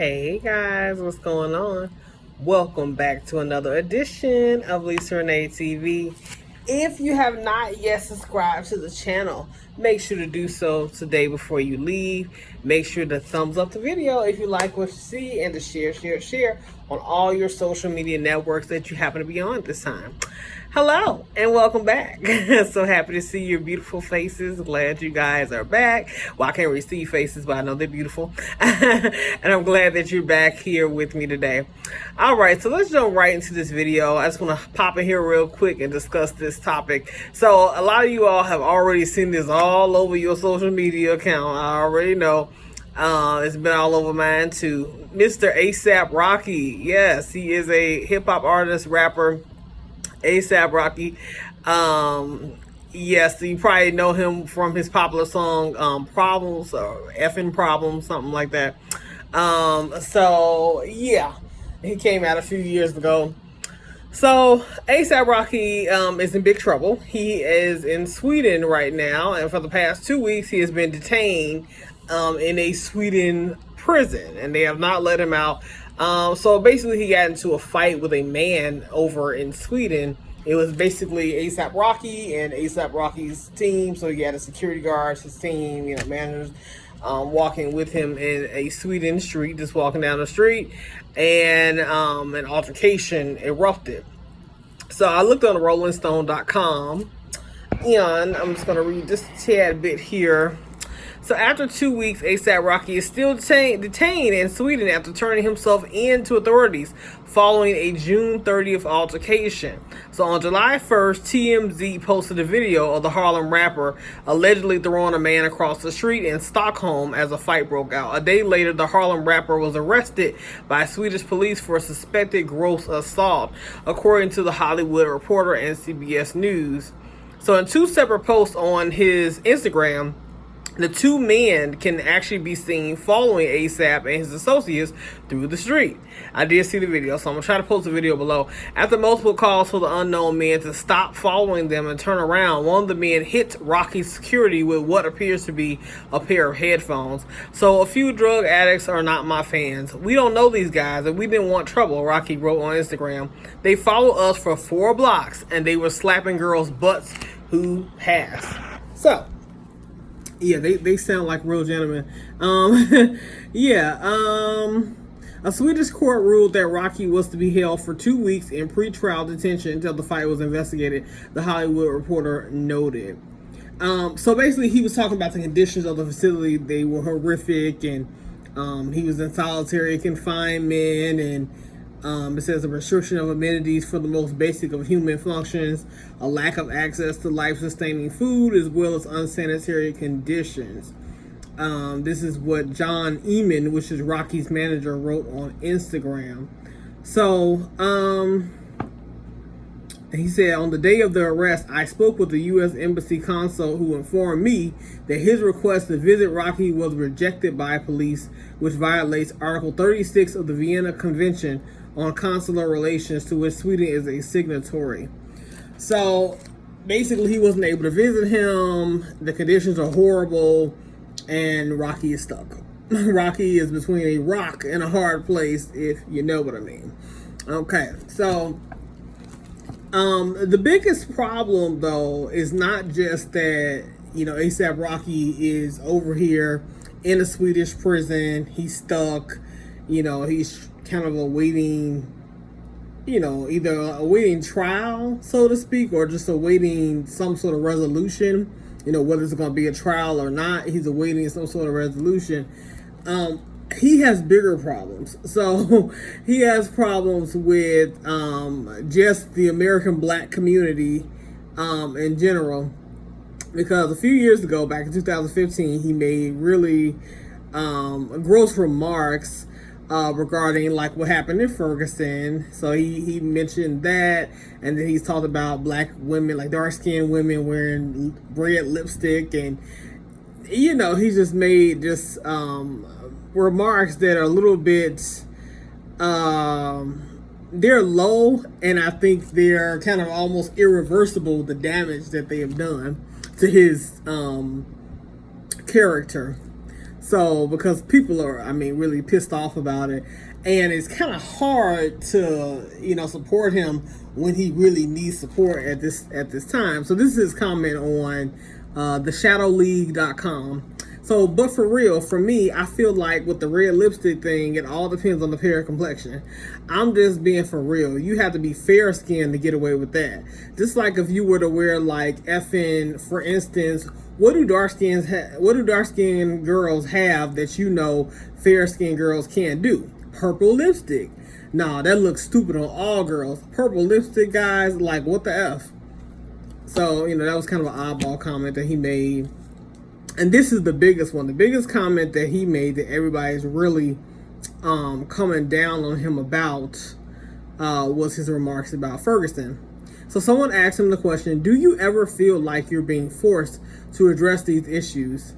Hey guys, what's going on? Welcome back to another edition of Lisa Renee TV. If you have not yet subscribed to the channel, make sure to do so today before you leave. Make sure to thumbs up the video if you like what you see and to share on all your social media networks that you happen to be on at this time. Hello and welcome back. So happy to see your beautiful faces. Glad you guys are back. Well, I can't really see faces, but I know they're beautiful. And I'm glad that you're back here with me today. All right, so let's jump right into this video. I just want to pop in here real quick and discuss this topic. So a lot of you all have already seen this all over your social media account. I already know. It's been all over mine too. Mr. A Ap Rocky. Yes, he is a hip hop artist, rapper. A Ap Rocky. Yes, you probably know him from his popular song Problems or Effing Problems, something like that. So yeah, he came out a few years ago. So A Ap Rocky is in big trouble. He is in Sweden right now, and for the past 2 weeks he has been detained in a Sweden prison, and they have not let him out. So basically he got into a fight with a man over in Sweden. It was basically A Ap Rocky and A Ap Rocky's team. So he had a security guards, his team, managers, walking with him in a Sweden street, just walking down the street, and an altercation erupted. So I looked on RollingStone.com, and I'm just going to read just a tad bit here. So after 2 weeks, A Ap Rocky is still detained in Sweden after turning himself in to authorities following a June 30th altercation. So on July 1st, TMZ posted a video of the Harlem rapper allegedly throwing a man across the street in Stockholm as a fight broke out. A day later, the Harlem rapper was arrested by Swedish police for suspected gross assault, according to The Hollywood Reporter and CBS News. So in two separate posts on his Instagram, the two men can actually be seen following A Ap and his associates through the street. I did see the video, so I'm going to try to post the video below. After multiple calls for the unknown men to stop following them and turn around, one of the men hit Rocky's security with what appears to be a pair of headphones. So a few drug addicts are not my fans. We don't know these guys, and we didn't want trouble, Rocky wrote on Instagram. They followed us for 4 blocks, and they were slapping girls' butts. Who has? So yeah, they sound like real gentlemen. A Swedish court ruled that Rocky was to be held for 2 weeks in pretrial detention until the fight was investigated, The Hollywood Reporter noted. So basically he was talking about the conditions of the facility. They were horrific, and he was in solitary confinement, and it says a restriction of amenities for the most basic of human functions, a lack of access to life-sustaining food, as well as unsanitary conditions. This is what John Eamon, which is Rocky's manager, wrote on Instagram. So he said, on the day of the arrest, I spoke with the U.S. Embassy consul who informed me that his request to visit Rocky was rejected by police, which violates Article 36 of the Vienna Convention on Consular Relations, to which Sweden is a signatory. So basically he wasn't able to visit him. The conditions are horrible, and Rocky is stuck. Rocky is between a rock and a hard place, if you know what I mean. Okay, so the biggest problem though is not just that, A Ap Rocky is over here in a Swedish prison. He's stuck. He's kind of awaiting, either awaiting trial, so to speak, or just awaiting some sort of resolution. Whether it's going to be a trial or not, he's awaiting some sort of resolution. He has bigger problems. So he has problems with just the American black community in general. Because a few years ago, back in 2015, he made really gross remarks regarding like what happened in Ferguson. So he mentioned that, and then he's talked about black women, like dark-skinned women wearing red lipstick, and he just made just remarks that are a little bit they're low, and I think they're kind of almost irreversible, the damage that they have done to his character. So because people are, I mean, really pissed off about it, and it's kind of hard to, support him when he really needs support at this time. So this is his comment on theshadowleague.com. So, but for real, for me, I feel like with the red lipstick thing, it all depends on the hair complexion. I'm just being for real. You have to be fair skinned to get away with that. Just like if you were to wear like effing, for instance, what do dark skinned girls have that fair skinned girls can't do? Purple lipstick. Nah, that looks stupid on all girls. Purple lipstick, guys, like what the F? So, that was kind of an oddball comment that he made. And this is the biggest one. The biggest comment that he made that everybody's really coming down on him about was his remarks about Ferguson. So someone asked him the question, do you ever feel like you're being forced to address these issues?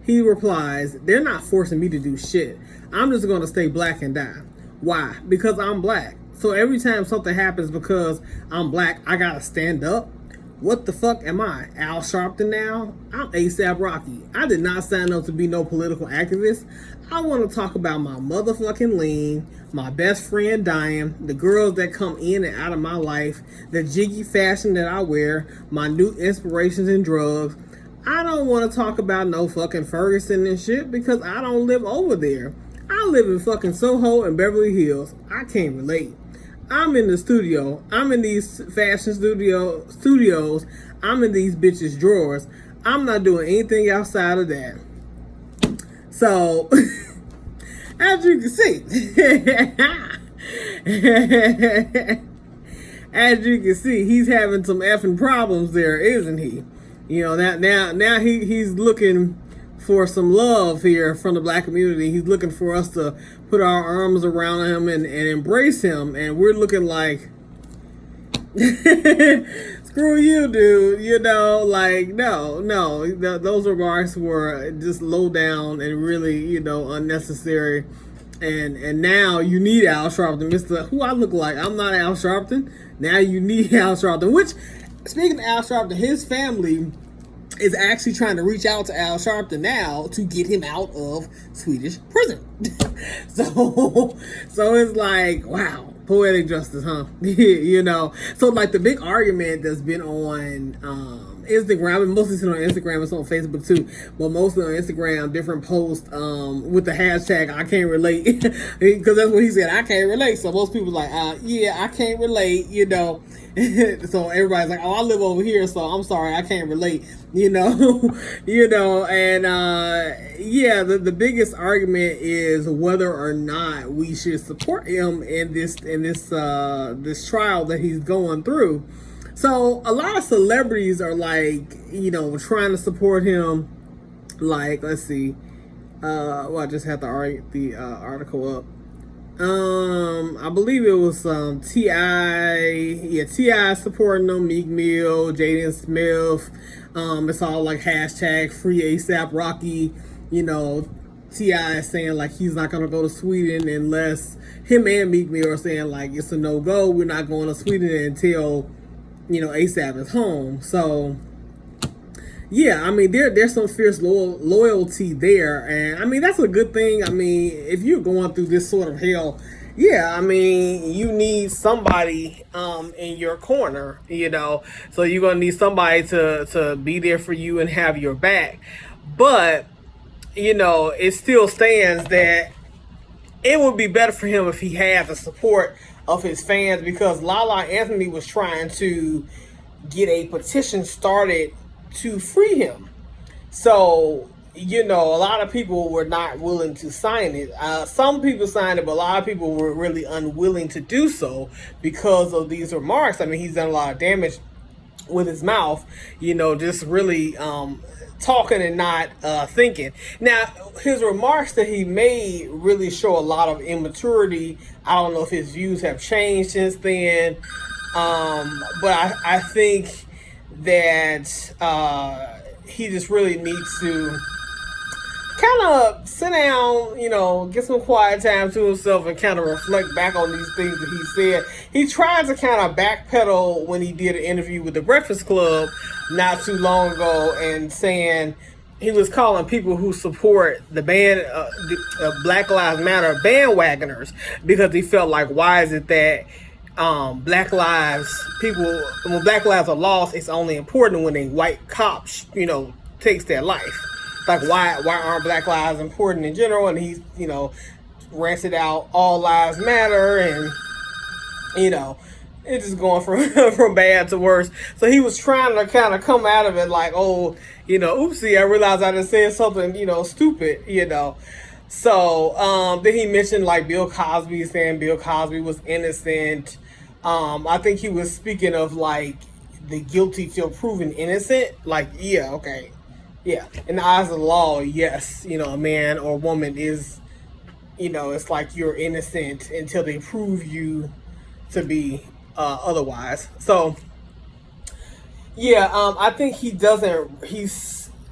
He replies, they're not forcing me to do shit. I'm just going to stay black and die. Why? Because I'm black. So every time something happens because I'm black, I got to stand up. What the fuck am I? Al Sharpton now? I'm A Ap Rocky. I did not sign up to be no political activist. I want to talk about my motherfucking lean, my best friend dying, the girls that come in and out of my life, the jiggy fashion that I wear, my new inspirations and drugs. I don't want to talk about no fucking Ferguson and shit because I don't live over there. I live in fucking Soho and Beverly Hills. I can't relate. I'm in the studio. I'm in these fashion studios. I'm in these bitches' drawers. I'm not doing anything outside of that. So, as you can see, he's having some effing problems there, isn't he? Now he's looking for some love here from the black community. He's looking for us to put our arms around him and embrace him, and we're looking like screw you, dude. No, those remarks were just low down and really, unnecessary. And now you need Al Sharpton, Mr. Who I look like. I'm not Al Sharpton. Now you need Al Sharpton, which, speaking of Al Sharpton, his family is actually trying to reach out to Al Sharpton now to get him out of Swedish prison. So it's like, wow, poetic justice, huh? So like the big argument that's been on Instagram, and mostly on Instagram, it's on Facebook too, but mostly on Instagram, different posts with the hashtag I can't relate, because that's what he said, I can't relate. So most people are like, yeah, I can't relate, so everybody's like, oh, I live over here, so I'm sorry, I can't relate, and yeah, the biggest argument is whether or not we should support him in this trial that he's going through. So a lot of celebrities are like, trying to support him. Like, let's see, I just had the article up. I believe it was T.I. T.I. supporting them, Meek Mill, Jaden Smith. It's all like hashtag free A Ap Rocky. T.I. is saying like he's not gonna go to Sweden unless him and Meek Mill are saying like it's a no-go. We're not going to Sweden until A Ap is home. So yeah, I mean there's some fierce loyalty there, and I mean that's a good thing. I mean, if you're going through this sort of hell, yeah, I mean you need somebody in your corner, So you're gonna need somebody to be there for you and have your back. But it still stands that it would be better for him if he had the support of his fans, because Lala Anthony was trying to get a petition started to free him. So, a lot of people were not willing to sign it. Some people signed it, but a lot of people were really unwilling to do so because of these remarks. I mean, he's done a lot of damage with his mouth, just really talking and not thinking. Now, his remarks that he made really show a lot of immaturity. I don't know if his views have changed since then, but I think that he just really needs to kind of sit down, get some quiet time to himself and kind of reflect back on these things that he said. He tried to kind of backpedal when he did an interview with the Breakfast Club not too long ago and saying, he was calling people who support the Black Lives Matter bandwagoners, because he felt like, why is it that black lives people when black lives are lost, it's only important when a white cop takes their life. Like, why aren't black lives important in general? And he's ranted out all lives matter, and it's just going from from bad to worse. So he was trying to kind of come out of it like, oh, oopsie, I realized I just said something, stupid, So then he mentioned like Bill Cosby, saying Bill Cosby was innocent. I think he was speaking of like the guilty till proven innocent. Like, yeah, okay. Yeah. In the eyes of the law, yes, a man or woman is, it's like you're innocent until they prove you to be otherwise. So yeah, I think he's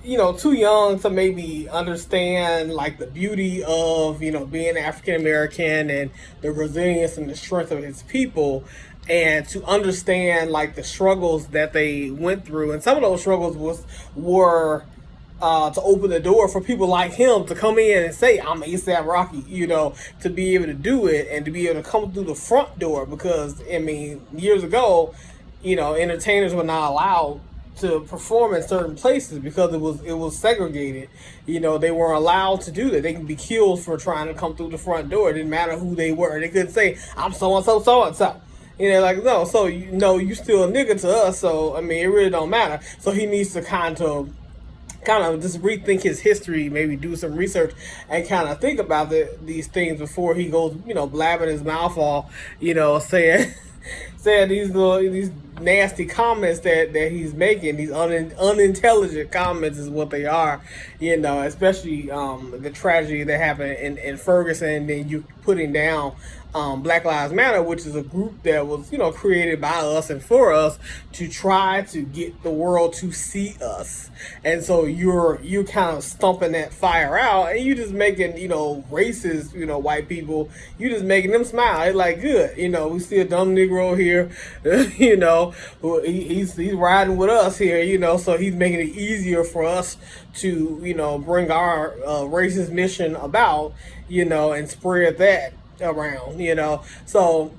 too young to maybe understand like the beauty of being African American and the resilience and the strength of his people, and to understand like the struggles that they went through. And some of those struggles were to open the door for people like him to come in and say, I'm A$AP Rocky, to be able to do it and to be able to come through the front door. Because, I mean, years ago, entertainers were not allowed to perform in certain places because it was segregated. They weren't allowed to do that. They can be killed for trying to come through the front door. It didn't matter who they were. They couldn't say, I'm so-and-so, so-and-so. Like, no, so, you still a nigga to us. So, I mean, it really don't matter. So he needs to kind of just rethink his history, maybe do some research and kind of think about these things before he goes, blabbing his mouth off, saying saying these nasty comments that he's making. These unintelligent comments is what they are, especially the tragedy that happened in Ferguson, and then you putting down Black Lives Matter, which is a group that was, created by us and for us to try to get the world to see us. And so you're kind of stumping that fire out, and you just making, racist, white people, you just making them smile. It's like, good, we see a dumb Negro here, he's riding with us here, so he's making it easier for us to, bring our racist mission about, and spread that around, So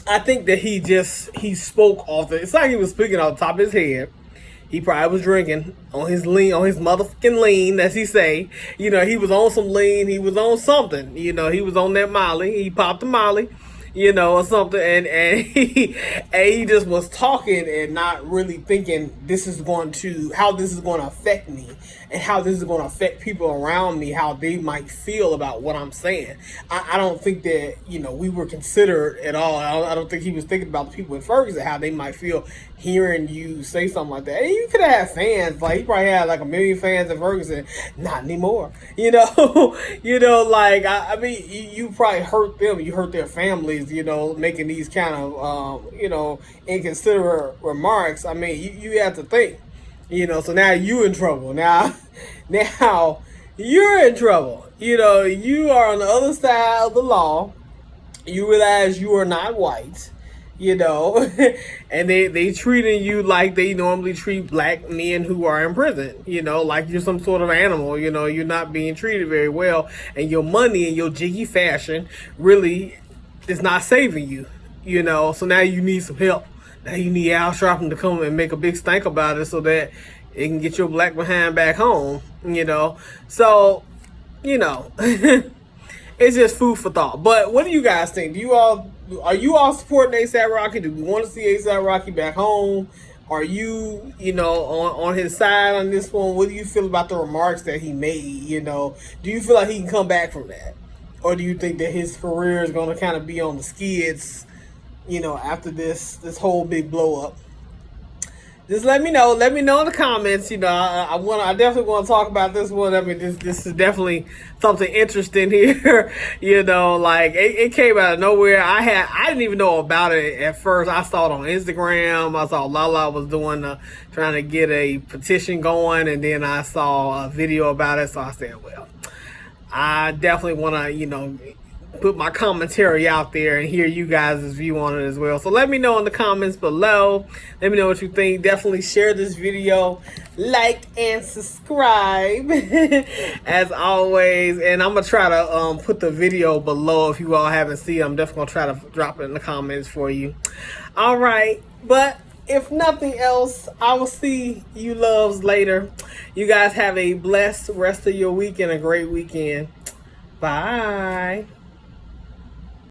I think that he spoke off it's like he was speaking off the top of his head. He probably was drinking on his motherfucking lean, as he say. He was on some lean, he was on something, he was on that Molly, he popped the Molly, or something, and he just was talking and not really thinking how this is going to affect me, and how this is going to affect people around me, how they might feel about what I'm saying. I don't think that, we were considered at all. I don't think he was thinking about the people in Ferguson, how they might feel hearing you say something like that. And you could have had fans, like he probably had like 1 million fans in Ferguson. Not anymore. Like, I mean, you probably hurt them, you hurt their families, making these kind of, inconsiderate remarks. I mean, you have to think. So now you in trouble. Now you're in trouble. You are on the other side of the law. You realize you are not white, and they treating you like they normally treat black men who are in prison, like you're some sort of animal, you're not being treated very well, and your money and your jiggy fashion really is not saving you, so now you need some help. Now you need Al Sharpton to come and make a big stink about it so that it can get your black behind back home, So, it's just food for thought. But what do you guys think? Are you all supporting A$AP Rocky? Do we want to see A$AP Rocky back home? Are you, on his side on this one? What do you feel about the remarks that he made? Do you feel like he can come back from that? Or do you think that his career is going to kind of be on the skids, after this whole big blow up? Just let me know. Let me know in the comments. I definitely want to talk about this one. I mean, this is definitely something interesting here. Like it came out of nowhere. I didn't even know about it at first. I saw it on Instagram. I saw Lala was trying to get a petition going, and then I saw a video about it. So I said, well, I definitely want to, put my commentary out there and hear you guys' view on it as well. So let me know in the comments below. Let me know what you think. Definitely share this video, like and subscribe as always. And I'm gonna try to put the video below if you all haven't seen it. I'm definitely gonna try to drop it in the comments for you. All right, but if nothing else, I will see you loves later. You guys have a blessed rest of your week and a great weekend. Bye.